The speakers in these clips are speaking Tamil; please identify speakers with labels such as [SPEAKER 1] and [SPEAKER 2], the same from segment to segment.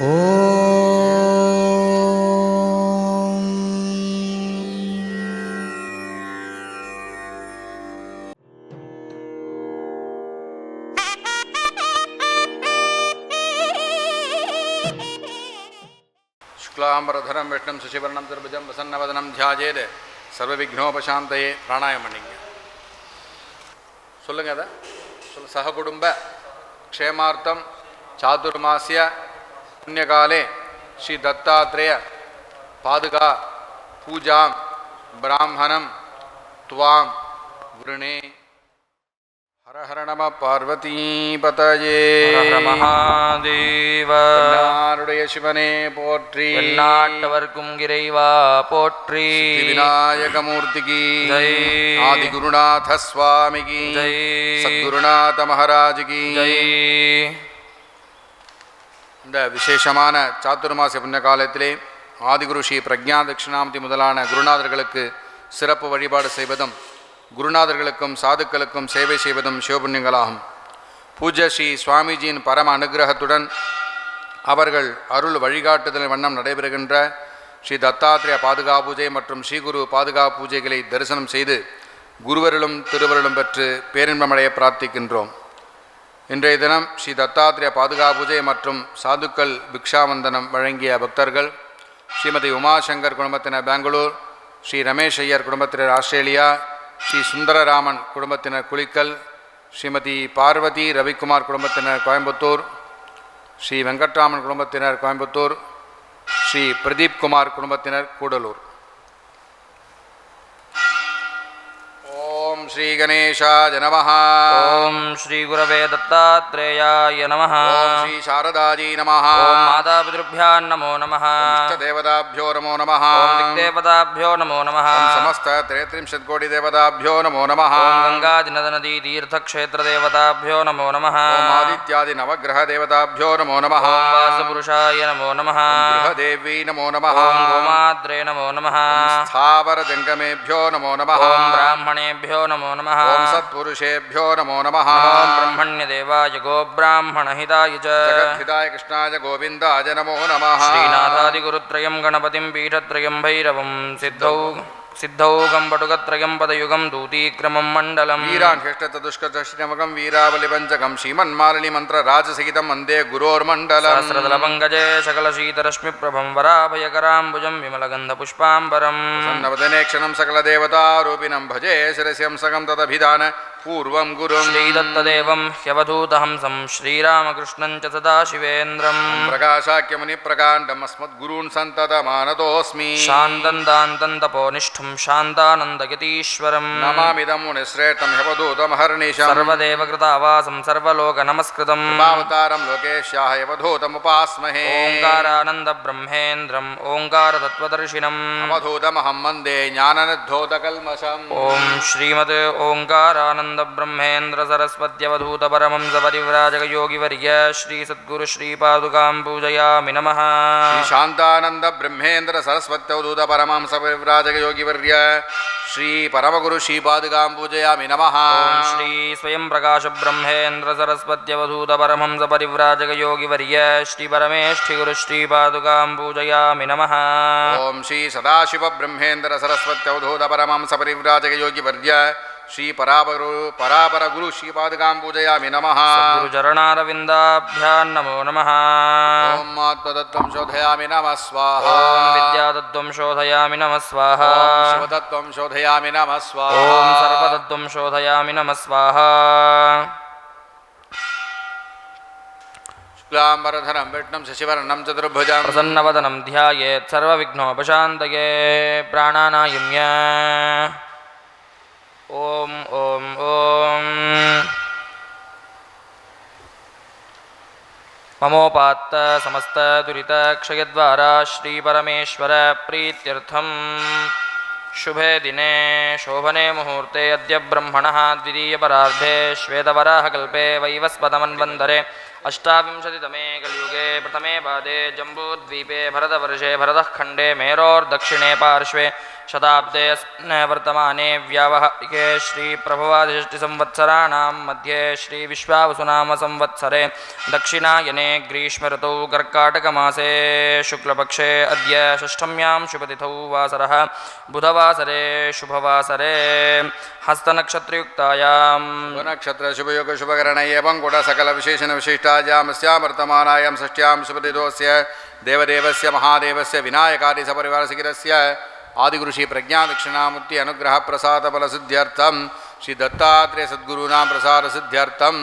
[SPEAKER 1] शुक्लांबरधरं विष्णुं शशिवर्णं चतुर्भुजं प्रसन्नवदनं ध्यायेत् सर्वविघ्नोपशान्तये प्राणायाम பண்ணிங்க சொல்லுங்க அத சககுடும்ப க்ஷேமார்த்தம் சாதுர்மாஸ்ய புண்ணியகாலே ஸ்ரீ தத்தாத்ரேய பாதுகா பூஜாம் பிராமணம் துவாம் விருணே. ஹர ஹர நம பார்வதீபதயே
[SPEAKER 2] மகாதேவ.
[SPEAKER 1] நாருடைய சிவனே போற்றி,
[SPEAKER 2] நாட்டவர்க்கும் இறைவா போற்றி.
[SPEAKER 1] விநாயகமூர்த்திக்கு
[SPEAKER 2] ஜெய்.
[SPEAKER 1] ஆதிகுருநாத சுவாமிக்கு
[SPEAKER 2] ஜெய்.
[SPEAKER 1] சத்குருநாத மகாராஜுக்கு
[SPEAKER 2] ஜெய்.
[SPEAKER 1] இந்த விசேஷமான சாத்துர்மாச புண்ணிய காலத்திலே ஆதிகுரு ஸ்ரீ பிரக்ஞா தட்சிணாமூர்த்தி முதலான குருநாதர்களுக்கு சிறப்பு வழிபாடு செய்வதும் குருநாதர்களுக்கும் சாதுக்களுக்கும் சேவை செய்வதும் சிவபுண்ணியங்களாகும். பூஜ்ய ஸ்ரீ சுவாமிஜியின் பரம அனுகிரகத்துடன் அவர்கள் அருள் வழிகாட்டுதல் வண்ணம் நடைபெறுகின்ற ஸ்ரீ தத்தாத்ரேய பாதுகா பூஜை மற்றும் ஸ்ரீகுரு பாதுகா பூஜைகளை தரிசனம் செய்து குருவருளும் திருவருளும் பெற்று பேரின்பமடைய பிரார்த்திக்கின்றோம். இன்றைய தினம் ஸ்ரீ தத்தாத்ரேய பாதுகா பூஜை மற்றும் சாதுக்கள் பிக்ஷாவந்தனம் வழங்கிய பக்தர்கள் ஸ்ரீமதி உமாசங்கர் குடும்பத்தினர் பெங்களூர், ஸ்ரீ ரமேஷ் ஐயர் குடும்பத்தினர் ஆஸ்திரேலியா, ஸ்ரீ சுந்தரராமன் குடும்பத்தினர் குளிக்கல், ஸ்ரீமதி பார்வதி ரவிக்குமார் குடும்பத்தினர் கோயம்புத்தூர், ஸ்ரீ வெங்கட்ராமன் குடும்பத்தினர் கோயம்புத்தூர், ஸ்ரீ பிரதீப் குமார் குடும்பத்தினர் கூடலூர். ஓம் ஸ்ரீ கணேசாய நமஹ.
[SPEAKER 2] ஓம் ஸ்ரீ குரவே தத்தாத்ரேயாய நமஹ.
[SPEAKER 1] ஓம் ஸ்ரீ சாரதாஜி நமஹ.
[SPEAKER 2] ஓம் மாதாபிதృభ్యాன் நமோ நமஹ.
[SPEAKER 1] இஷ்டதேவதாभ्यो நமோ நமஹ.
[SPEAKER 2] ஓம் திக்தேவதாभ्यो நமோ நமஹ.
[SPEAKER 1] ஓம் சமஸ்த 33 கோடி தேவதாभ्यो நமோ நமஹ.
[SPEAKER 2] ஓம் கங்காதிநதநதி தீர்த்தக்ஷேத்திர தேவதாभ्यो நமோ நமஹ.
[SPEAKER 1] ஓம் ஆதித்யாதி நவக்கிரக தேவதாभ्यो நமோ நமஹ.
[SPEAKER 2] ஓம் வாசபுருஷாய நமோ நமஹ.
[SPEAKER 1] கிரகதேவி நமோ நமஹ.
[SPEAKER 2] ஓம் கோமாத்ரே நமோ நமஹ.
[SPEAKER 1] ஸ்தாவர ஜங்கமேभ्यो நமோ நமஹ.
[SPEAKER 2] ஓம் பிராமணேभ्यो நமோ நமஹ.
[SPEAKER 1] ஓம் சத்புருஷேभ्यो நமோ நமஹ.
[SPEAKER 2] ஓம் பிரம்மண்யதேவாய கோப்ராஹ்மணஹிதாய ச
[SPEAKER 1] ஜகத்ஹிதாய கிருஷ்ணாய கோவிந்தாய நமோ நமஹ.
[SPEAKER 2] ஸ்ரீநாதாதிகுருத்ரயம் கணபதிம் பீഠத்ரயம் பைரவம் சித்தௌ கம்படுகத்ரயம் பதயுகம் தூதீக்ரமம் மண்டலம்
[SPEAKER 1] வீரான் ஹேஷ்டதுஷ்கதஷ்டமகம் வீராவலி பஞ்சகம் ஸ்ரீமன்மாலினி மந்திர ராஜசகிதம் வந்தே குரோர் மண்டலம்.
[SPEAKER 2] சஹஸ்ரதல பங்கஜே சகல சீதரஷ்மி பிரபம் வராபயகராம்புஜம் விமலகந்த புஷ்பாம்பரம்
[SPEAKER 1] சன்னவதனே க்ஷணம் சகல தேவதா ரூபிணம் பஜே சிரஸ்யம் சகம் ததபிதான பூர்வம் குரும்.
[SPEAKER 2] ஸ்ரீதத்ததேவம் ஹ்யவதூதஹம்சம் ஸ்ரீராமகிருஷ்ணம் ச சதாசிவேந்திரம்
[SPEAKER 1] பிரகாசாக்கியமுனி பிரகாண்டம் அஸ்மத் குருன் சந்ததமானதோஸ்மி.
[SPEAKER 2] சாந்தம் தாந்தம் தபோனிஷ்டம் சாந்தானந்தயதீஸ்வரம்
[SPEAKER 1] நமாமிதம் முனிஸ்ரேஷ்டம் யவதூதமஹர்நிஷம்.
[SPEAKER 2] சர்வதேவகிருதாவாசம் சர்வலோக நமஸ்கிருதம்
[SPEAKER 1] கிருபாவதாரம் லோகேஷ்யாஹ யவதூதமுபாஸ்மஹே.
[SPEAKER 2] ஓங்காரானந்த பிரம்மேந்திரம் ஓங்கார தத்வதர்ஷினம்
[SPEAKER 1] அவதூதமஹம் வந்தே ஞானநித்தோதகல்மஷம்.
[SPEAKER 2] ஓம் ஸ்ரீமத் ஓங்காரானந்த பிரம்மேந்திர சரஸ்வத்யவதூத பரமம்ச பரிவ்ராஜக யோகிவர்ய ஸ்ரீ சத்குரு ஸ்ரீ பாதுகாம் பூஜயாமி நமः.
[SPEAKER 1] ஸ்ரீ சாந்தானந்த பிரம்மேந்திர சரஸ்வத்யவதூத பரமஹம்ச பரிவ்ராஜக யோகிவர்ய ஸ்ரீ பரமகுரு ஸ்ரீ பாதுகாம் பூஜயாமி நமः.
[SPEAKER 2] ஓம் ஸ்ரீ ஸ்வயம் பிரகாஷ பிரம்மேந்திர சரஸ்வத்யவதூத பரமம்ச பரிவ்ராஜக யோகிவர்ய ஸ்ரீ பரமேஷ்டி குரு ஸ்ரீ பாதுகாம் பூஜயாமி நமः.
[SPEAKER 1] ஓம் ஸ்ரீ சதாசிவ பிரம்மேந்திர சரஸ்வத்யவதூத பரமஹம்ச பரிவ்ராஜக யோகிவர்ய ஸ்ரீ பராபர குரு ஸ்ரீ பாதுகாம் பூஜயாமி நமः.
[SPEAKER 2] குரு சரணாரவிந்தாभ्यान् நமோ நமः.
[SPEAKER 1] ஓம் ஆத்மதத்வம் சோதயாமி நமः ஸ்வாஹா.
[SPEAKER 2] ஓம் வித்யாதத்வம் சோதயாமி நமः ஸ்வாஹா.
[SPEAKER 1] ஓம் சிவதத்வம் சோதயாமி நமः ஸ்வாஹா.
[SPEAKER 2] ஓம் சர்வதத்வம் சோதயாமி நமः ஸ்வாஹா.
[SPEAKER 1] शुक्लांबरधरं विष्णुं शशिवर्णं चतुर्भुजं
[SPEAKER 2] प्रसन्नवदनं ध्यायेत् सर्वविघ्नोपशान्तये प्राणानायम्य. ॐ ॐ ॐ ममोपात्त समस्त दुरितक्षयद्वारा श्रीपरमेश्वर प्रीत्यर्थं शुभे दिने शोभने मुहूर्ते अद्य ब्रह्मणः द्वितीयपरार्धे श्वेतवराहकल्पे वैवस्वतमन्वन्तरे अष्टाविंशतितमे कलियुगे प्रथमे पादे जम्बूद्वीपे भरतवर्षे भरतखण्डे मेरोर्दक्षिणे पार्श्वे शताब्देऽस्मिन् वर्तमाने व्यावहारिके श्रीप्रभवादिषष्टिसंवत्सराणां मध्ये श्रीविश्वावसुनामसंवत्सरे दक्षिणायने ग्रीष्मऋतौ कर्काटकमासे शुक्लपक्षे अद्य षष्ठम्यां शुभतिथौ वासरः बुधवासरे शुभवासरे हस्तनक्षत्रयुक्तायां
[SPEAKER 1] नक्षत्र शुभयोग शुभकरण एवं गुण सकल विशेषण विशिष्टायामस्यां वर्तमानायां षष्ट्यां शुभतिथोस्य देवदेवस्य महादेवस्य विनायकादि सपरिवारशिखिरस्य आदिगुरुषि प्रज्ञादक्षिणामूर्ति अनुग्रह प्रसाद फलसिद्ध्यर्थं श्री दत्तात्रेय सद्गुरूणां प्रसाद सिद्ध्यर्थं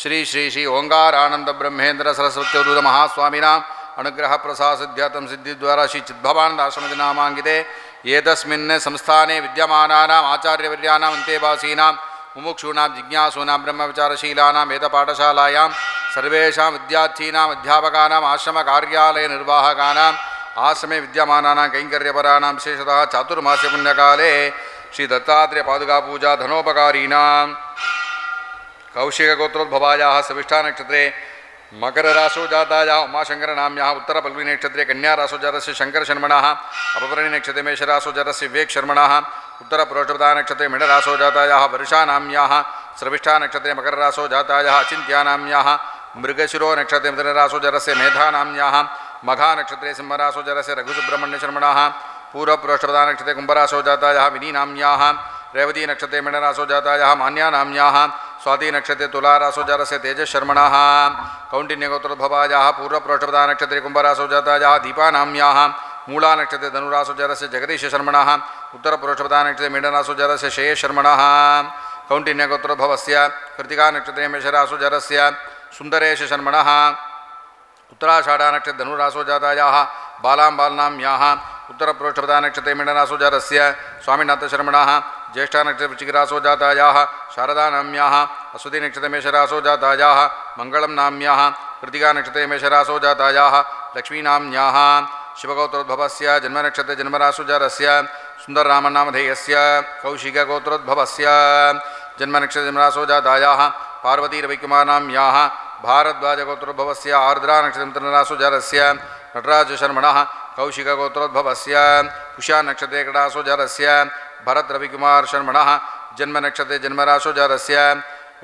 [SPEAKER 1] श्री श्री श्री ओंकारानंद ब्रह्मेंद्र सरस्वती महास्वामिनां अनुग्रह प्रसाद सिद्ध्यर्थं सिद्धिद्वारा श्री चिद्भवानंद आश्रमति नामांकिते एतस्मिन् संस्थाने विद्यमानानाम् आचार्यवर्याणाम् अन्तेवासीनां मुमुक्षूणां जिज्ञासूनां ब्रह्मविचारशीलानां वेदपाठशालायां सर्वेषां विद्यार्थीनाम् अध्यापकानाम् आश्रमकार्यालयनिर्वाहकानाम् आश्रमे विद्यमानानां कैङ्कर्यपराणां विशेषतः चातुर्मास्य पुण्यकाले श्री दत्तात्रेयपादुकापूजा धनोपकारीणां कौशिकगोत्रोद्भवायाः सविष्ठानक्षत्रे मकरराशौ जातायाः उमाशङ्करनाम्याः उत्तरपल्गुनीनक्षत्रे कन्याराशौ जातस्य शङ्करशर्मणः अपभरणीनक्षत्रे मेषराशौ जातस्य विवेकशर्मणः उत्तरपुरोषभदानक्षत्रे मिडराशौ जातायाः वर्षानाम्याः स्रविष्ठानक्षत्रे मकरराशौ जातायाः अचिन्त्यानाम्याः मृगशिरो नक्षत्रे मिथुनराशौ जातस्य मेधानाम्याः मघानक्षत्रे सिंहराशौ जातस्य रघुसुब्रह्मण्यशर्मणः पूर्वपुरोषभदानक्षत्रे कुम्भराशौ जातायाः विनीनाम्याः रेवती नक्षत्रे मिडराशौ जातायाः मान्यानाम्याः स्वाति नक्षत्रे तुलाराशौ जातस्य तेजशर्मणः कौण्डिन्यगोत्रोद्भवायाः पूर्वपुरोषभदानक्षत्रे कुम्भराशौ जातायाः दीपानाम्याः मूला नक्षत्रे धनुराशौ जातस्य जगदीशशर्मणः उत्तरपुरोषभदानक्षत्रे मीनराशौ जातस्य शेषशर्मणः कौण्डिन्यगोत्रोद्भवस्य कृतिका नक्षत्रे मेषराशौ जातस्य सुन्दरेशशर्मणः उत्तराषाढानक्षत्रे धनुराशौ जातायाः बालाम्बालनाम्याः उत्तरपुरोषभदानक्षत्रे मीनराशौ जातस्य स्वामिनाथशर्मणः ज्येष्ठानक्षत्रे वृश्चिकराशौ जातायाः शारदानाम्याः अश्वतीनक्षत्रे मेषराशौ जातायाः मङ्गलं नाम्याः कृतिकानक्षत्रे मेषराशौ जातायाः लक्ष्मीनाम्याः शिवगोत्रोद्भवस्य जन्मनक्षत्रे जन्मराशौ जातस्य सुन्दररामनामधेयस्य कौशिकगोत्रोद्भवस्य जन्मनक्षत्रे जन्मराशौ जातायाः पार्वतीरविकुमारनाम्याः भारद्वाजगोत्रोद्भवस्य आर्द्रानक्षत्रे जातस्य नटराजशर्मणः कौशिकगोत्रोद्भवस्य पुष्यानक्षत्रे कटाशौ जातस्य भरद्रविकुमारशर्मणः जन्मनक्षत्रे जन्मराशौ जातस्य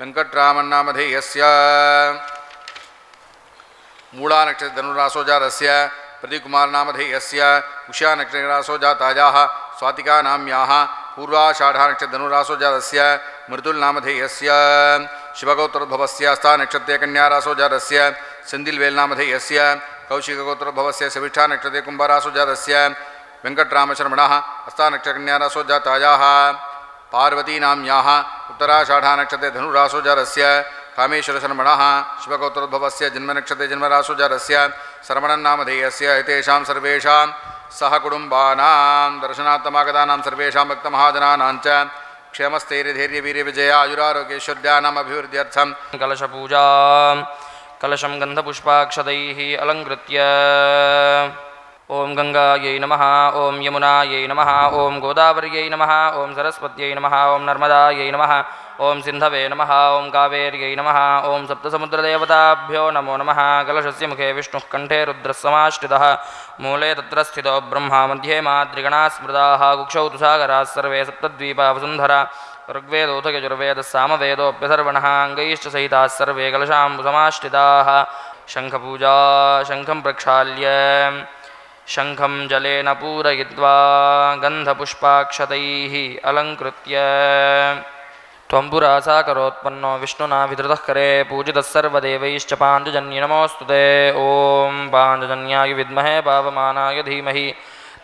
[SPEAKER 1] वेङ्कटरामन्नामधेयस्य मूलानक्षत्रे धनुराशौ जातस्य प्रदीपकुमारनामधेयस्य उषानक्षत्रे जातायाः स्वातिकानाम्याः पूर्वाषाढानक्षत्रे धनुराशौ जातस्य मृदुलनामधेयस्य शिवगोत्रोद्भवस्य हस्तानक्षत्रे कन्याराशौ जातस्य सेन्दिल्वेल्नामधेयस्य कौशिकगोत्रोद्भवस्य सविष्ठानक्षत्रे कुम्भराशौ जातस्य वेङ्कटरामशर्मणः हस्तानक्षत्रे कन्याराशौ जातायाः पार्वतीनाम्याः उत्तराषाढानक्षत्रे धनुराशौ जातस्य कामेश्वरशर्मणः शिवगोत्रोद्भवस्य जन्मनक्षत्रे जन्मराशौ जातस्य शरवणन्नामधेयस्य एतेषां सर्वेषां सहकुटुम्बानां दर्शनार्थमागतानां सर्वेषां भक्तमहाजनानां च क्षेमस्थैर्यधैर्यवीर्यविजय आयुरारोग्यैश्वर्याणाम् अभिवृद्ध्यर्थं
[SPEAKER 2] कलशपूजा कलशं गन्धपुष्पाक्षतैः अलङ्कृत्य ओं गंगायै नमः ओं यमुनायै नमः ओं गोदावर्यै नमः ओं सरस्वत्यै नमः ओं नर्मदायै नमः ओं सिन्धवे नमः ओं कावेर्यै नमः ओं सप्तसमुद्रदेवताभ्यो नमो नमः। कलशस्य मुखे विष्णुः कंठे रुद्रः समाश्रितः मूले तत्र स्थितो ब्रह्मा मध्ये मातृगणाः स्मृताः कुक्षौ तु सागराः सर्वे सप्तद्वीपा वसुन्धरा ऋग्वेदोऽथ यजुर्वेदः सामवेदोऽप्यथर्वणः अङ्गैश्च सहिताः सर्वे कलशाम्बुसमाश्रिताः। शङ्खपूजा शङ्खं प्रक्षाल्य शङ्खं जलेन पूरयित्वा गन्धपुष्पाक्षतैः अलङ्कृत्य त्वम्बुरासा करोत्पन्नो विष्णुना विधृतः करे पूजितः सर्वदेवैश्च पाञ्चजन्य नमोऽस्तु ते। ॐ पाञ्चजन्याय विद्महे पावमानाय धीमहि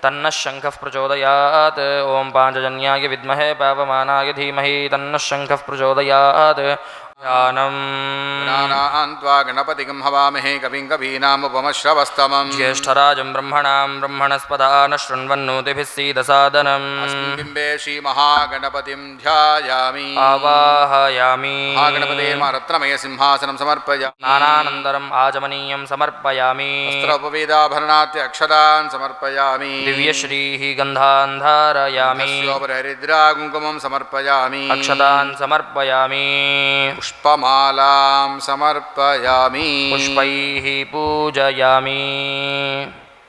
[SPEAKER 2] तन्नः शङ्खः प्रचोदयात्। ॐ पाञ्चजन्याय विद्महे पावमानाय धीमहि तन्नः शङ्खः प्रचोदयात्।
[SPEAKER 1] ज्ञानान्त्वा गणपतिं हवामहे कविं कवीनामुपमश्रवस्तमम्
[SPEAKER 2] ज्येष्ठराजं ब्रह्मणां ब्रह्मणस्पदा न शृण्वन्नोतिभिः सीदसादनम्
[SPEAKER 1] अस्मिन् बिम्बे श्रीमहागणपतिं ध्यायामि
[SPEAKER 2] आवाहयामि।
[SPEAKER 1] महागणपतेर्मरत्नमय सिंहासनं समर्पयामि।
[SPEAKER 2] स्नानानन्तरम् आचमनीयं समर्पयामि।
[SPEAKER 1] वस्त्रोपवेदाभरणात् अक्षतान् समर्पयामि।
[SPEAKER 2] दिव्यश्रीः गन्धान् धारयामि।
[SPEAKER 1] हरिद्रा कुङ्कुमं समर्पयामि।
[SPEAKER 2] अक्षतान् समर्पयामि।
[SPEAKER 1] पुष्पमालां समर्पयामि।
[SPEAKER 2] पुष्पैः पूजयामि।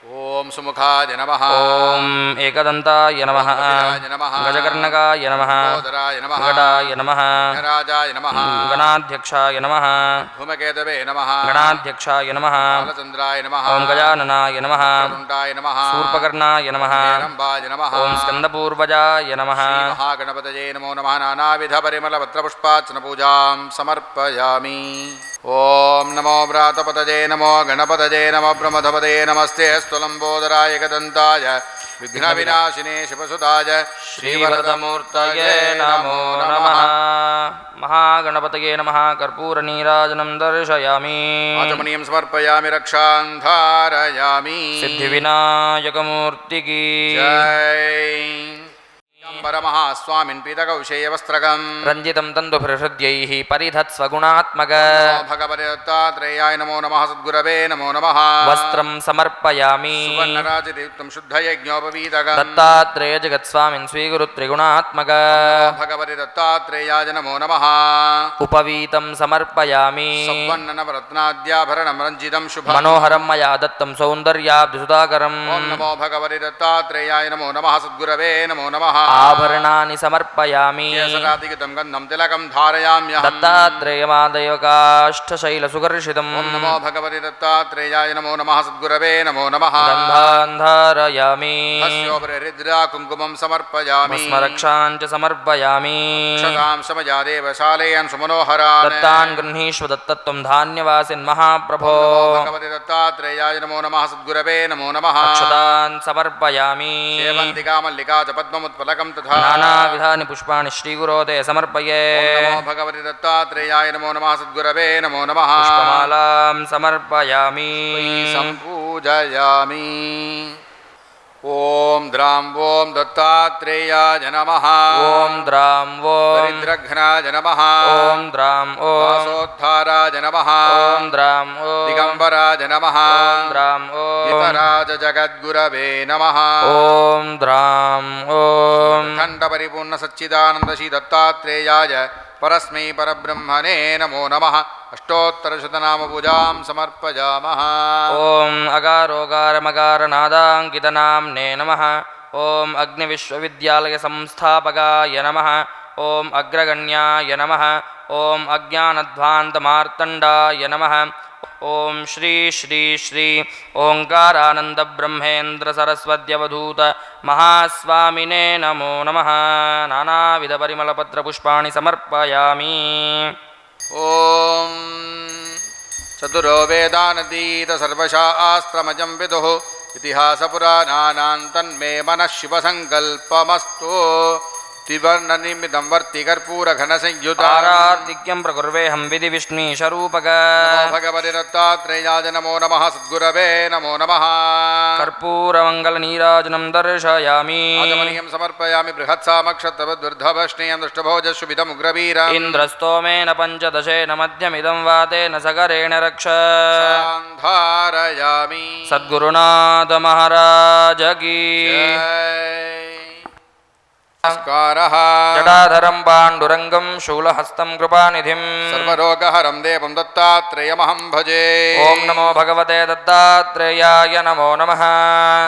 [SPEAKER 1] ॐ ಓಂ ಸುಮುಖಾಯ ನಮಃ.
[SPEAKER 2] ಓಂ ಏಕದಂತಾಯ ನಮಃ.
[SPEAKER 1] ಕಪಿಲಾಯ ನಮಃ.
[SPEAKER 2] ಗಜಕರ್ಣಕಾಯ ನಮಃ.
[SPEAKER 1] ಲಂಬೋದರಾಯ ನಮಃ.
[SPEAKER 2] ಗಡಾಯ ನಮಃ.
[SPEAKER 1] ಗಣರಾಜಾಯ ನಮಃ.
[SPEAKER 2] ಗಣಾಧ್ಯಕ್ಷಾಯ ನಮಃ.
[SPEAKER 1] ಧೂಮಕೇತವೇ ನಮಃ.
[SPEAKER 2] ಗಣಾಧ್ಯಕ್ಷಾಯ ನಮಃ.
[SPEAKER 1] ಬಾಲಚಂದ್ರಾಯ ನಮಃ.
[SPEAKER 2] ಓಂ ಗಜಾನನಾಯ ನಮಃ.
[SPEAKER 1] ವರುಣಾಯ ನಮಃ.
[SPEAKER 2] ಶೂರ್ಪಕರ್ಣಾಯ ನಮಃ.
[SPEAKER 1] ಹೇರಂಬಾಯ ನಮಃ.
[SPEAKER 2] ಓಂ ಸ್ಕಂದಪೂರ್ವಜಾಯ ನಮಃ.
[SPEAKER 1] ಮಹಾಗಣಪತಯೇ ನಮೋ ನಮಃ. ನಾನಾವಿಧ ಪರಿಮಳ ಪತ್ರಪುಷ್ಪಾರ್ಚನ ಪೂಜಾಂ ಸಮರ್ಪಯಾಮಿ. ಓಂ ನಮೋ ವ್ರಾತಪತಯೇ ನಮೋ ಗಣಪತಯೇ ನಮೋ ಬ್ರಹ್ಮಧಪತಯೇ ನಮಸ್ತೆ ಸ್ತುಲಂಬೋದರಾಯ ಗದಂತಾಯ ವಿಘ್ನ ವಿನಾಶಿನೇ ಶಿವಸುತಾಯ
[SPEAKER 2] ಶ್ರೀವರದಮೂರ್ತಯೇ ನಮೋ ನಮಃ. ಮಹಾಗಣಪತಯೇ ನಮಃ. ಕರ್ಪೂರ ನೀರಾಜನಂ ದರ್ಶಯಾಮಿ.
[SPEAKER 1] ಆಚಮನೀಯಂ ಸಮರ್ಪಯಾಮಿ. ರಕ್ಷಾನ್ ಧಾರಯಾಮಿ.
[SPEAKER 2] ಸಿದ್ಧಿವಿನಾಯಕಮೂರ್ತಿಗೀ
[SPEAKER 1] ಜೈ. ಪರಮಹಾಸ್ವಾಮಿನ್ ಪೀತಕೌಶೇಯವಸ್ತ್ರಗಂ
[SPEAKER 2] ರಂಜಿತಂ ತಂದುಭಿಹೃದ್ಯೈಃ ಪರಿಧತ್ಸ್ವಗುಣಾತ್ಮಕ
[SPEAKER 1] ಭಗವತೆ ದತ್ತಾತ್ರೇಯಾಯ ನಮೋ ನಮಃ. ಸದ್ಗುರವೇ ನಮೋ ನಮಃ.
[SPEAKER 2] ವಸ್ತ್ರಂ ಸಮರ್ಪಯಾಮಿ.
[SPEAKER 1] ಸುವರ್ಣರಾಜದೀಪ್ತಂ ಶುದ್ಧಯಜ್ಞೋಪವೀತಕಂ
[SPEAKER 2] ದತ್ತಾತ್ರೇಯ ಜಗತ್ಸ್ವಾಮಿನ್ ಸ್ವೀಗುರು ತ್ರಿಗುಣಾತ್ಮಕ
[SPEAKER 1] ಭಗವತೆ ದತ್ತಾತ್ರೇಯಾಯ ನಮೋ ನಮಃ.
[SPEAKER 2] ಉಪವೀತಂ ಸಮರ್ಪಯಾಮಿ.
[SPEAKER 1] ಸವರ್ಣನವರತ್ನಾದ್ಯಾಭರಣಂ ರಂಜಿತಂ ಶುಭಂ
[SPEAKER 2] ಮನೋಹರಂ ಮಯಾ ದತ್ತಂ ಸೌಂದರ್ಯಾಬ್ಧಿಸುಧಾಕರಂ.
[SPEAKER 1] ಓಂ ನಮೋ ಭಗವತೆ ದತ್ತಾತ್ರೇಯಾಯ ನಮೋ ನಮಃ. ಸದ್ಗುರವೇ ನಮೋ ನಮಃ.
[SPEAKER 2] ಆಭರಣಾನಿ ಸಮರ್ಪಯಾಮಿ.
[SPEAKER 1] ಕೇಸರಾದಿಗತಂ ಗಂಧಂ ತಿಲಕಂ ಧಾರಯಾಮ್ಯಹಂ.
[SPEAKER 2] ದತ್ತಾತ್ರೇಯಮಾದಯೋಗಾಷ್ಟಶೈಲಸುಕರ್ಷಿತಂ.
[SPEAKER 1] ಓಂ ನಮೋ ಭಗವತೆ ದತ್ತಾತ್ರೇಯಾಯ ನಮೋ ನಮಃ. ಸದ್ಗುರವೇ ನಮೋ ನಮಃ.
[SPEAKER 2] ಗಂಧಾನ್ ಧಾರಯಾಮಿ.
[SPEAKER 1] ಹಸ್ಯೋಪರಿ ಹೃದ್ರಾ ಕುಂಕುಮಂ ಸಮರ್ಪಯಾಮಿ.
[SPEAKER 2] ಭಸ್ಮರಕ್ಷಾಂಚ ಸಮರ್ಪಯಾಮಿ.
[SPEAKER 1] ಕ್ಷತಾಂ ಸಮಜಾದೇವ ಶಾಲೆಯನ್ ಸುಮನೋಹರಾನ್.
[SPEAKER 2] ದತ್ತಾನ್ ಗೃಹೀಷ್ವ ದತ್ತತ್ವಂ ಧಾನ್ಯವಾಸಿನ್ ಮಹಾಪ್ರಭೋ.
[SPEAKER 1] ಭಗವತೆ ದತ್ತಾತ್ರೇಯಾಯ ನಮೋ ನಮಃ. ಸದ್ಗುರವೇ ನಮೋ ನಮಃ.
[SPEAKER 2] ಅಕ್ಷತಾನ್ ಸಮರ್ಪಯಾಮಿ.
[SPEAKER 1] ಸೇವಂತಿಕಾ ಮಲ್ಲಿಕಾ ಚ ಪದ್ಮಮುತ್ಪಲಕಂ ತಥಾ
[SPEAKER 2] ನಾನಾವಿಧಾನಿ ಪುಷ್ಪಾಣಿ ಶ್ರೀಗುರೋತೆ ಸಮರ್ಪಯೇ.
[SPEAKER 1] ಓಂ ನಮೋ ಭಗವತೆ ದತ್ತಾತ್ರೇಯಾಯ ನಮೋ ನಮಃ. ಸದ್ಗುರವೇ ನಮೋ ನಮಃ.
[SPEAKER 2] ಪುಷ್ಪಮಾಲಾಂ ಸಮರ್ಪಯಾಮಿ.
[SPEAKER 1] ಸಂಪೂಜಯಾಮಿ. ಓಂ ದ್ರಾಂ ಓಂ ದತ್ತಾತ್ರೇಯಾಯ ನಮಃ.
[SPEAKER 2] ಓಂ ದ್ರಾಂ ಓಂ
[SPEAKER 1] ದರಿದ್ರಘ್ನಾಯ ನಮಃ.
[SPEAKER 2] ಓಂ ದ್ರಾಂ ಓಂ
[SPEAKER 1] ವಾಸೋದ್ಧಾರಾಯ ನಮಃ.
[SPEAKER 2] ಓಂ ದ್ರಾಂ ಓಂ
[SPEAKER 1] ದಿಗಂಬರಾಯ ನಮಃ.
[SPEAKER 2] ಓಂ ದ್ರಾಂ ಓಂ
[SPEAKER 1] ಗೀತರಾಜ ಜಗದ್ಗುರವೇ ನಮಃ.
[SPEAKER 2] ಓಂ ದ್ರಾಂ ಓಂ
[SPEAKER 1] ಖಂಡ ಪರಿಪೂರ್ಣ ಸಚ್ಚಿದಾನಂದ ಶ್ರೀ ದತ್ತಾತ್ರೇಯಾಯ ಪರಸ್ಮೈ ಪರಬ್ರಹ್ಮಣೇ ನಮೋ ನಮಃ. ಅಷ್ಟೋತ್ತರಶತನಾಮ ಪೂಜಾಂ ಸಮರ್ಪಯಾಮಃ.
[SPEAKER 2] ಓಂ ಅಗಾರೋಗಾರಮಗಾರನಾದಾಂಕಿತನಾಮ್ನೇ ನಮಃ. ಓಂ ಅಗ್ನಿವಿಶ್ವವಿದ್ಯಾಲಯ ಸಂಸ್ಥಾಪಕಾಯ ನಮಃ. ಓಂ ಅಗ್ರಗಣ್ಯಾಯ ನಮಃ. ಓಂ ಅಜ್ಞಾನಧ್ವಾಂತಮಾರ್ತಂಡಾಯ ನಮಃ. ಓಂ ಶ್ರೀ ಶ್ರೀ ಶ್ರೀ ಓಂಕಾರಾನಂದ ಬ್ರಹ್ಮೇಂದ್ರ ಸರಸ್ವತ್ಯವಧೂತ ಮಹಾಸ್ವಾಮಿನೇ ನಮೋ ನಮಃ. ನಾನಾವಿಧ ಪರಿಮಳ ಪತ್ರ ಪುಷ್ಪಾಣಿ ಸಮರ್ಪಯಾಮಿ.
[SPEAKER 1] ಓಂ ಚತುರೋ ವೇದಾನತೀತ ಸರ್ವಶಾಸ್ತ್ರಮಜಂ ವಿದುಃ ಇತಿಹಾಸ ಪುರಾಣಾನಾಂ ತನ್ಮೇ ಮನಃ ಶಿವಸಂಕಲ್ಪಮಸ್ತು. ತ್ರಿವರ್ಣನಿಮಿತಂ ವರ್ತಿ ಕರ್ಪೂರ ಘನ ಸಂಯುತಾರಾರ್ಧಿಕ್ಯಂ
[SPEAKER 2] ತಾರಾರ್ಧಿಕ್ಯಂ ಪ್ರಕುರ್ವೇಹಂ ವಿಧಿ ವಿಷ್ಣೀಶರೂಪಕ.
[SPEAKER 1] ಭಗವತೆ ದತ್ತಾತ್ರೇಯಾಯ ನಮೋ ನಮಃ. ಸದ್ಗುರವೇ ನಮೋ ನಮಃ.
[SPEAKER 2] ಕರ್ಪೂರಮಂಗಲ ನೀರಾಜನಂ ದರ್ಶಯಾಮಿ.
[SPEAKER 1] ಆಚಮನೀಯಂ ಸಮರ್ಪಯಾಮಿ. ಬೃಹತ್ಸಾಮಕ್ಷತವದ್ವರ್ಧಭಷ್ಣೇಯಂ ದೃಷ್ಟಭೋಜಸ್ಸುವಿಧಮುಗ್ರವೀರ
[SPEAKER 2] ಇಂದ್ರಸ್ತೋಮೇನ ಪಂಚದಶೇನ ಮಧ್ಯಮಿದಂ ವಾತೇನ ಸಗರೇಣ ರಕ್ಷ.
[SPEAKER 1] ಧಾರಯಾಮಿ.
[SPEAKER 2] ಸದ್ಗುರುನಾಥ ಮಹಾರಾಜ ಕೀ.
[SPEAKER 1] ನಮಸ್ಕಾರಃ.
[SPEAKER 2] ಜಟಾಧರಂ ಪಾಂಡುರಂಗಂ ಶೂಲಹಸ್తం ಕೃಪಾನಿಧಿಂ.
[SPEAKER 1] ಸರ್ವರೋಗಹರಂ ದೇವಂ ದತ್ತಾತ್ರೇಯಮಹಂ ಭಜೆ.
[SPEAKER 2] ಓಂ ನಮೋ ಭಗವತೆ ದತ್ತಾತ್ರೇಯಾಯ ನಮೋ ನಮಃ.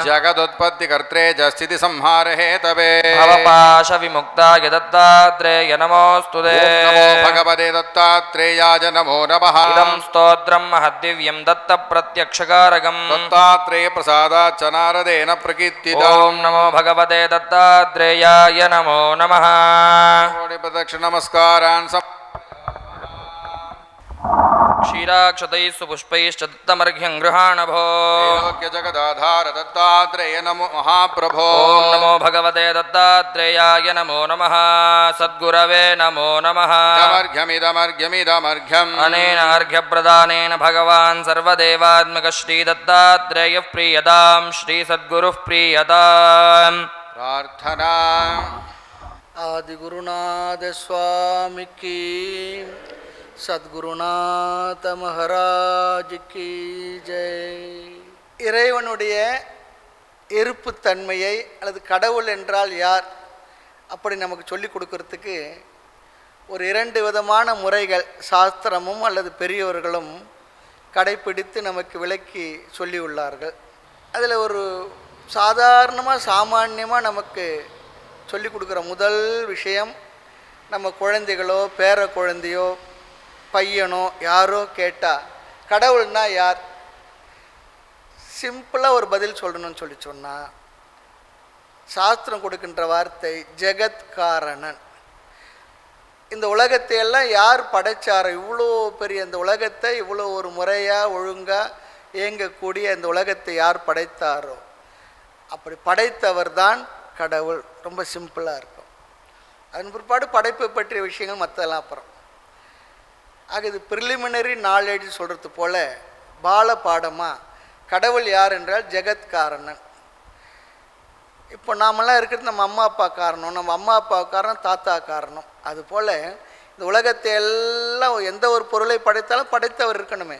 [SPEAKER 1] ಜಗದುತ್ಪತ್ತಿಕರ್ತ್ರೇ ಚ ಸ್ಥಿತಿಸಂಹಾರ ಹೇತವೇ.
[SPEAKER 2] ಭವಪಾಶ ವಿಮುಕ್ತಾಯ ದತ್ತಾತ್ರೇಯ ನಮೋಸ್ತುತೇ.
[SPEAKER 1] ಓಂ ನಮೋ ಭಗವತೆ ದತ್ತಾತ್ರೇಯಾಯ ನಮೋ ನಮಃ.
[SPEAKER 2] ಇದಂ ಸ್ತೋತ್ರಂ ಮಹದ್ದಿವ್ಯಂ ದತ್ತ ಪ್ರತ್ಯಕ್ಷಕಾರಕಂ.
[SPEAKER 1] ದತ್ತಾತ್ರೇಯ ಪ್ರಸಾದಾಚ್ಚ ನಾರದೇನ ಪ್ರಕೀರ್ತಿತಂ.
[SPEAKER 2] ಓಂ ನಮೋ ಭಗವತೆ ದತ್ತಾತ್ರೇಯಾಯ ನಮೋ ನಮಃ.
[SPEAKER 1] ಕೋಟಿ ಪ್ರದಕ್ಷಿಣ ನಮಸ್ಕಾರಾನ್
[SPEAKER 2] ಕ್ಷೀರಾಕ್ಷತೈಃ ಸುಪುಷ್ಪೈಶ್ಚ ದತ್ತಮರ್ಘ್ಯಂ ಗೃಹಾಣ ಭೋ.
[SPEAKER 1] ತ್ರೈಲೋಕ್ಯ ಜಗದಾಧಾರ ದತ್ತಾತ್ರೇಯ ನಮೋ ಮಹಾಪ್ರಭೋ.
[SPEAKER 2] ಓಂ ನಮೋ ಭಗವತೆ ದತ್ತಾತ್ರೇಯಾಯ ನಮೋ ನಮಃ. ಸದ್ಗುರವೇ ನಮೋ ನಮಃ.
[SPEAKER 1] ಇದಮರ್ಘ್ಯಮಿದಮರ್ಘ್ಯಮಿದಮರ್ಘ್ಯಂ.
[SPEAKER 2] ಅನೇನ ಅರ್ಘ್ಯಪ್ರದಾನೇನ ಭಗವಾನ್ ಸರ್ವದೇವಾತ್ಮಕ ಶ್ರೀ ದತ್ತಾತ್ರೇಯ ಪ್ರೀಯತಾಂ. ಶ್ರೀ ಸದ್ಗುರುಃ ಪ್ರೀಯತಾಂ.
[SPEAKER 1] ಪ್ರಾರ್ಥನಾ.
[SPEAKER 3] ஆதிகுருநாத சுவாமிக்கு சத்குருநாத மகாராஜுக்கு ஜெய். இறைவனுடைய இருப்புத்தன்மையை அல்லது கடவுள் என்றால் யார் அப்படி நமக்கு சொல்லிக் கொடுக்கறதுக்கு ஒரு 2 விதமான முறைகள் சாஸ்திரமும் அல்லது பெரியவர்களும் கடைப்பிடித்து நமக்கு விளக்கி சொல்லியுள்ளார்கள். அதில் ஒரு சாதாரணமாக சாமான்யமாக நமக்கு சொல்லி கொடுக்குற முதல் விஷயம், நம்ம குழந்தைகளோ பேர குழந்தையோ பையனோ யாரோ கேட்டால் கடவுள்னா யார், சிம்பிளாக ஒரு பதில் சொல்லணும்னு சொல்லி சொன்னால் சாஸ்திரம் கொடுக்கின்ற வார்த்தை ஜெகத்காரணன். இந்த உலகத்தை எல்லாம் யார் படைச்சாரோ, இவ்வளோ பெரிய இந்த உலகத்தை இவ்வளோ ஒரு முறையாக ஒழுங்காக இயங்கக்கூடிய இந்த உலகத்தை யார் படைத்தாரோ அப்படி படைத்தவர் தான் கடவுள். ரொம்ப சிம்பிளாக இருக்கும். அதன் பிற்பாடு படைப்பை பற்றிய விஷயங்கள் மற்றெல்லாம் அப்புறம். ஆக இது ப்ரிலிமினரி நாலேஜ் சொல்கிறது போல் பால பாடமாக கடவுள் யார் என்றால் ஜெகத்காரணன். இப்போ நாமெல்லாம் இருக்கிறது நம்ம அம்மா அப்பா காரணம், நம்ம அம்மா அப்பா காரணம், தாத்தா காரணம். அதுபோல் இந்த உலகத்தை எல்லாம் எந்த ஒரு பொருளை படைத்தாலும் படைத்தவர் இருக்கணுமே.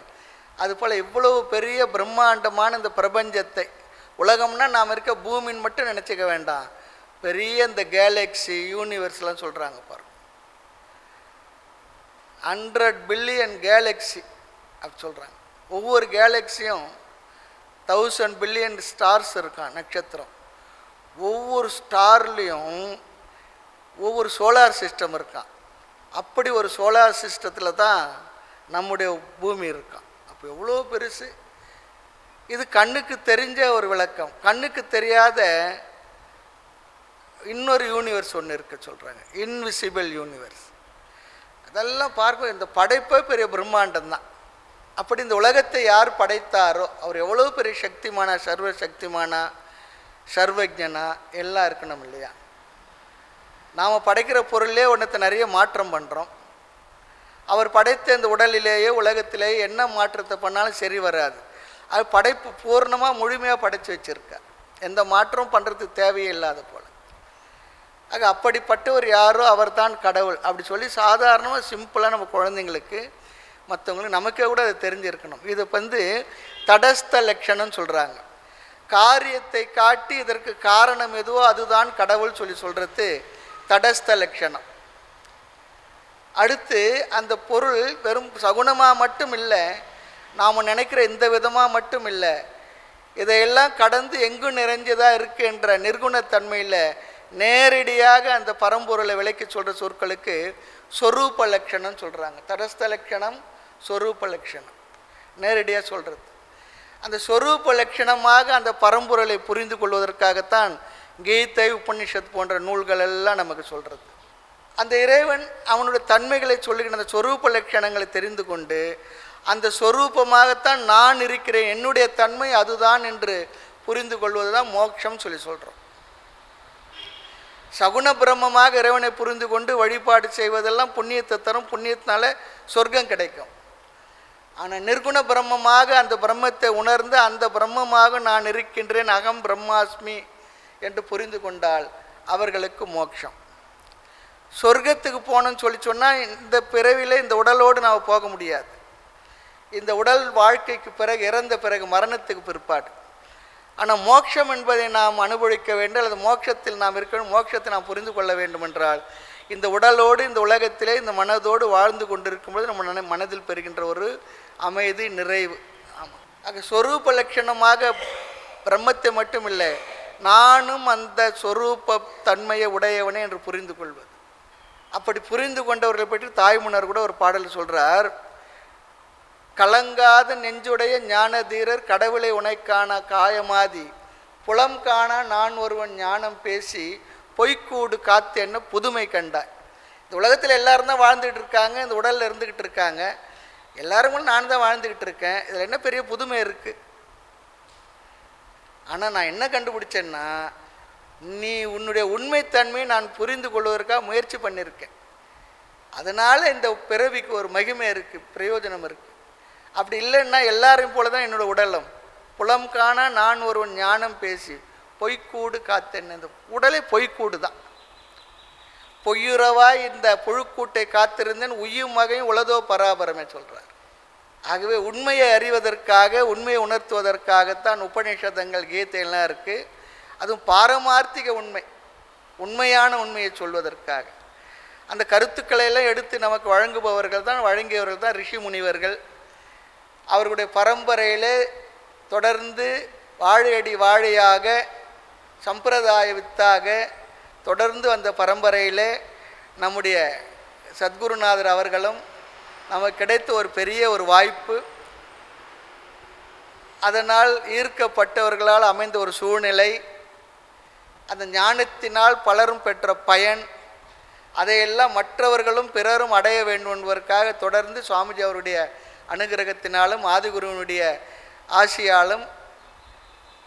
[SPEAKER 3] அதுபோல் இவ்வளவு பெரிய பிரம்மாண்டமான இந்த பிரபஞ்சத்தை, உலகம்னா நாம் இருக்க பூமின்னு மட்டும் நினச்சிக்க வேண்டாம், பெரிய இந்த கேலக்ஸி யூனிவர்ஸ்லாம் சொல்கிறாங்க பாருங்க, 100 பில்லியன் கேலக்ஸி அப்படி சொல்கிறாங்க. ஒவ்வொரு கேலக்ஸியும் 1000 பில்லியன் ஸ்டார்ஸ் இருக்கான், நட்சத்திரம். ஒவ்வொரு ஸ்டார்லேயும் ஒவ்வொரு சோலார் சிஸ்டம் இருக்கான். அப்படி ஒரு சோலார் சிஸ்டத்தில் தான் நம்முடைய பூமி இருக்கான். அப்போ எவ்வளோ பெருசு. இது கண்ணுக்கு தெரிஞ்ச ஒரு விளக்கம். கண்ணுக்கு தெரியாத இன்னொரு யூனிவர்ஸ் ஒன்று இருக்க சொல்கிறாங்க, இன்விசிபிள் யூனிவர்ஸ். அதெல்லாம் பார்க்க இந்த படைப்பே பெரிய பிரம்மாண்டம் தான். அப்படி இந்த உலகத்தை யார் படைத்தாரோ அவர் எவ்வளோ பெரிய சக்திமானா, சர்வ சக்திமானா, சர்வஜனா எல்லாம் இருக்கணும் இல்லையா. நாம் படைக்கிற பொருளே ஒன்றத்தை நிறைய மாற்றம் பண்ணுறோம். அவர் படைத்த இந்த உடலிலேயே உலகத்திலேயே என்ன மாற்றத்தை பண்ணாலும் சரி வராது. அது படைப்பு பூர்ணமாக முழுமையாக படைத்து வச்சுருக்கார், எந்த மாற்றம் பண்ணுறதுக்கு தேவையே இல்லாத போல். ஆக அப்படிப்பட்டவர் யாரோ அவர் தான் கடவுள் அப்படி சொல்லி சாதாரணமாக சிம்பிளாக நம்ம குழந்தைங்களுக்கு மற்றவங்களுக்கு நமக்கே கூட அது தெரிஞ்சிருக்கணும். இது தடஸ்த லட்சணம்னு சொல்கிறாங்க. காரியத்தை காட்டி இதற்கு காரணம் எதுவோ அதுதான் கடவுள் சொல்லி சொல்கிறது தடஸ்த லட்சணம். அடுத்து அந்த பொருள் வெறும் சகுனமாக மட்டும் இல்லை, நாம் நினைக்கிற இந்த விதமாக மட்டும் இல்லை, இதையெல்லாம் கடந்து எங்கும் நிறைஞ்சதாக இருக்குது என்ற நிர்குணத்தன்மையில் நேரடியாக அந்த பரம்பொருளை விளக்கி சொல்கிற சொற்களுக்கு சொரூப லட்சணம் சொல்கிறாங்க. தடஸ்த லட்சணம், சொரூப லட்சணம், நேரடியாக சொல்கிறது. அந்த சொரூப லட்சணமாக அந்த பரம்பொருளை புரிந்து கொள்வதற்காகத்தான் கீதை, உபநிஷத் போன்ற நூல்கள் எல்லாம் நமக்கு சொல்கிறது. அந்த இறைவன் அவனுடைய தன்மைகளை சொல்லுகின்ற அந்த சொரூப லட்சணங்களை தெரிந்து கொண்டு அந்த சொரூபமாகத்தான் நான் இருக்கிறேன், என்னுடைய தன்மை அதுதான் என்று புரிந்து கொள்வது தான் மோட்சம் சொல்லி சொல்கிறோம். சகுன பிரம்மமாக இறைவனை புரிந்து கொண்டு வழிபாடு செய்வதெல்லாம் புண்ணியத்தை தரும், புண்ணியத்தினால சொர்க்கம் கிடைக்கும். ஆனால் நிர்குண பிரம்மமாக அந்த பிரம்மத்தை உணர்ந்து அந்த பிரம்மமாக நான் இருக்கின்றேன், அகம் பிரம்மாஸ்மி என்று புரிந்து கொண்டால் அவர்களுக்கு மோட்சம். சொர்க்கத்துக்கு போகணும்னு சொல்லி சொன்னால் இந்த பிறவியில் இந்த உடலோடு நாம் போக முடியாது. இந்த உடல் வாழ்க்கைக்கு பிறகு, இறந்த பிறகு, மரணத்துக்கு பிற்பாடு. ஆனால் மோட்சம் என்பதை நாம் அனுபவிக்க வேண்டும், அல்லது மோட்சத்தில் நாம் இருக்கணும், மோட்சத்தை நாம் புரிந்து கொள்ள வேண்டும் என்றால் இந்த உடலோடு இந்த உலகத்திலே இந்த மனதோடு வாழ்ந்து கொண்டிருக்கும்போது நம்ம மனதில் பெறுகின்ற ஒரு அமைதி, நிறைவு. ஆமாம். ஆக சொரூப லட்சணமாக பிரம்மத்தை மட்டும் இல்லை, நானும் அந்த சொரூப தன்மையை உடையவனே என்று புரிந்து கொள்வது. அப்படி புரிந்து கொண்டவர்களை பற்றி தாய்மன்னர் கூட ஒரு பாடல் சொல்கிறார். கலங்காத நெஞ்சுடைய ஞான தீரர் கடவுளை உனைக்கான காயமாதி புலம் காணா நான் ஒருவன் ஞானம் பேசி பொய்க்கூடு காத்து என்ன புதுமை கண்டாய். இந்த உலகத்தில் எல்லாரும் தான் வாழ்ந்துக்கிட்டு இருக்காங்க, இந்த உடலில் இருந்துக்கிட்டு இருக்காங்க, எல்லாரும் நான் தான் வாழ்ந்துக்கிட்டு இருக்கேன், இதில் என்ன பெரிய புதுமை இருக்குது? ஆனால் நான் என்ன கண்டுபிடிச்சேன்னா, நீ உன்னுடைய உண்மைத்தன்மையை நான் புரிந்து கொள்வதற்காக முயற்சி பண்ணியிருக்கேன், அதனால் இந்த பிறவிக்கு ஒரு மகிமை இருக்குது, பிரயோஜனம் இருக்குது. அப்படி இல்லைன்னா எல்லாரையும் போல தான் என்னோடய உடலும் புலம் காணா நான் ஒருவன் ஞானம் பேசி பொய்க்கூடு காத்தென்ன. இந்த உடலே பொய்க்கூடு தான். பொய்யுறவாய் இந்த புழுக்கூட்டை காத்திருந்தேன் உய்யும் வகையும் உளதோ பராபரமே சொல்கிறார். ஆகவே உண்மையை அறிவதற்காக, உண்மையை உணர்த்துவதற்காகத்தான் உபநிஷதங்கள், கீதையெல்லாம் இருக்குது. அதுவும் பாரமார்த்திக உண்மை, உண்மையான உண்மையை சொல்வதற்காக. அந்த கருத்துக்களை எல்லாம் எடுத்து நமக்கு வழங்குபவர்கள் தான், வழங்கியவர்கள் தான் ரிஷி முனிவர்கள். அவர்களுடைய பரம்பரையிலே தொடர்ந்து வாழையடி வாழையாக சம்பிரதாய வித்தாக தொடர்ந்து வந்த பரம்பரையிலே நம்முடைய சத்குருநாதர் அவர்களும் நமக்கு கிடைத்த ஒரு பெரிய ஒரு வாய்ப்பு. அதனால் ஈர்க்கப்பட்டவர்களால் அமைந்த ஒரு சூழ்நிலை, அந்த ஞானத்தினால் பலரும் பெற்ற பயன், அதையெல்லாம் மற்றவர்களும் பிறரும் அடைய வேண்டும் என்பதற்காக தொடர்ந்து சுவாமிஜி அவருடைய அனுகிரகத்தினாலும் ஆதிகுருவனுடைய ஆசியாலும்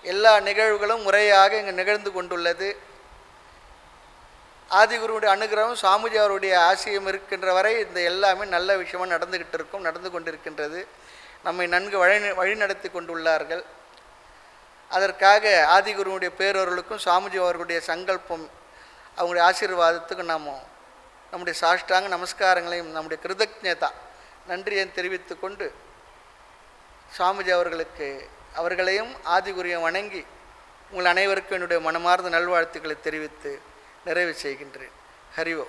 [SPEAKER 3] எல்லா நிகழ்வுகளும் முறையாக இங்கு நிகழ்ந்து கொண்டுள்ளது. ஆதிகுருவுடைய அனுகிரகம் சுவாமிஜி அவருடைய ஆசியம் இருக்கின்ற வரை இந்த எல்லாமே நல்ல விஷயமாக நடந்துக்கிட்டு இருக்கும், நடந்து கொண்டிருக்கின்றது. நம்மை நன்கு வழிநடத்தி கொண்டுள்ளார்கள். அதற்காக ஆதிகுருவுடைய பேரவர்களுக்கும் சுவாமிஜி அவர்களுடைய சங்கல்பம், அவங்களுடைய ஆசீர்வாதத்துக்கும் நம்முடைய சாஷ்டாங்க நமஸ்காரங்களையும் நம்முடைய கிருதஜ்ஞதா நன்றியை தெரிவித்து கொண்டு சுவாமிஜி அவர்களையும் ஆதிகுருவையும் வணங்கி உங்கள் அனைவருக்கும் என்னுடைய மனமார்ந்த நல்வாழ்த்துக்களை தெரிவித்து நிறைவு செய்கின்றேன். ஹரிஓ.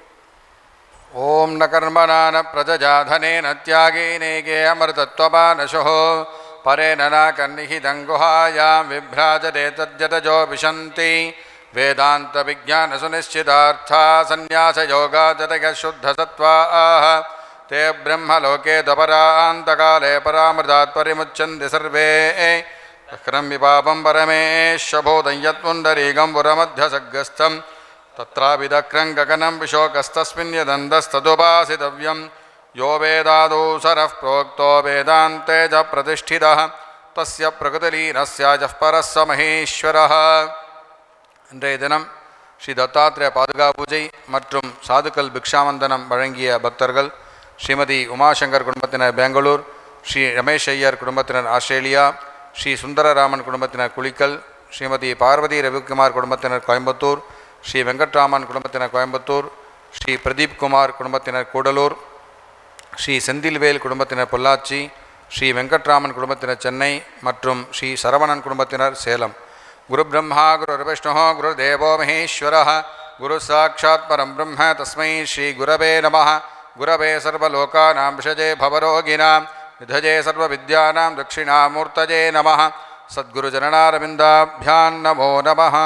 [SPEAKER 1] ஓம் ந கர்மணா பிரஜாதனேன தியாகேனேகே அமிர்தத்வபானசோ பரேன நாகர்நிஹிதம் குஹாயாம் விப்ராஜதே தத்யதஜோ விசந்தி வேதாந்த விஜான சுனிಶ್ಚಿತಾರ್ಥா சந்நியாச யோகாஜதக சுத்த சத்வாஹ தே பிரம்மலோகே தபராந்தகாலே பராமிருதாத் பரிமுச்சந்தி சர்வே அக்ரம் விபாபம் பரமேஷபோதம் யத்முண்டரீகம் புரமத்தியசகஸ்தம் தத்ராபிதக்ரங் ககனம் விஷோகஸ்தஸ்மின் யதந்தஸ்ததுபாசிதவ்யம் யோ வேதாதோ சரः प्रोक्तो வேதாந்தே ஜ பிரதிஷ்டிதः தஸ்ய பிரகிருதிலீனஸ்யாஜः பரஸ்ஸ மகேஸ்வரः. இன்றைய தினம் ஸ்ரீ தத்தாத்ரேய பாதுகா பூஜை மற்றும் சாதுக்கள் பிக்ஷாவந்தனம் வழங்கிய பக்தர்கள் ஸ்ரீமதி உமாசங்கர் குடும்பத்தினர் பெங்களூர், ஸ்ரீ ரமேஷ் ஐயர் குடும்பத்தினர் ஆஸ்திரேலியா, ஸ்ரீ சுந்தரராமன் குடும்பத்தினர் குளிக்கல், ஸ்ரீமதி பார்வதி ரவிக்குமார் குடும்பத்தினர் கோயம்புத்தூர், ஸ்ரீ வெங்கட்ராமன் குடும்பத்தினர் கோயம்புத்தூர், ஸ்ரீ பிரதீப் குமார் குடும்பத்தினர் கூடலூர், ஸ்ரீ செந்தில்வேல் குடும்பத்தினர் பொள்ளாச்சி, ஸ்ரீ வெங்கட்ராமன் குடும்பத்தினர் சென்னை மற்றும் ஸ்ரீ சரவணன் குடும்பத்தினர் சேலம். குரு பிரம்மா குரு விஷ்ணு குரு தேவோ மகேஸ்வரः குரு சாட்சாத் பரம் பிரம்ம தஸ்மை ஸ்ரீ குரவே நமः. குரவே சர்வலோகானாம் விஷஜே பவரோகிணாம் நிதஜே சர்வவித்யானாம் தட்சிணாமூர்த்தஜே நமः. சத்குரு ஜனனாரவிந்தாभ्यां நமோ நமः.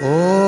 [SPEAKER 3] ஓ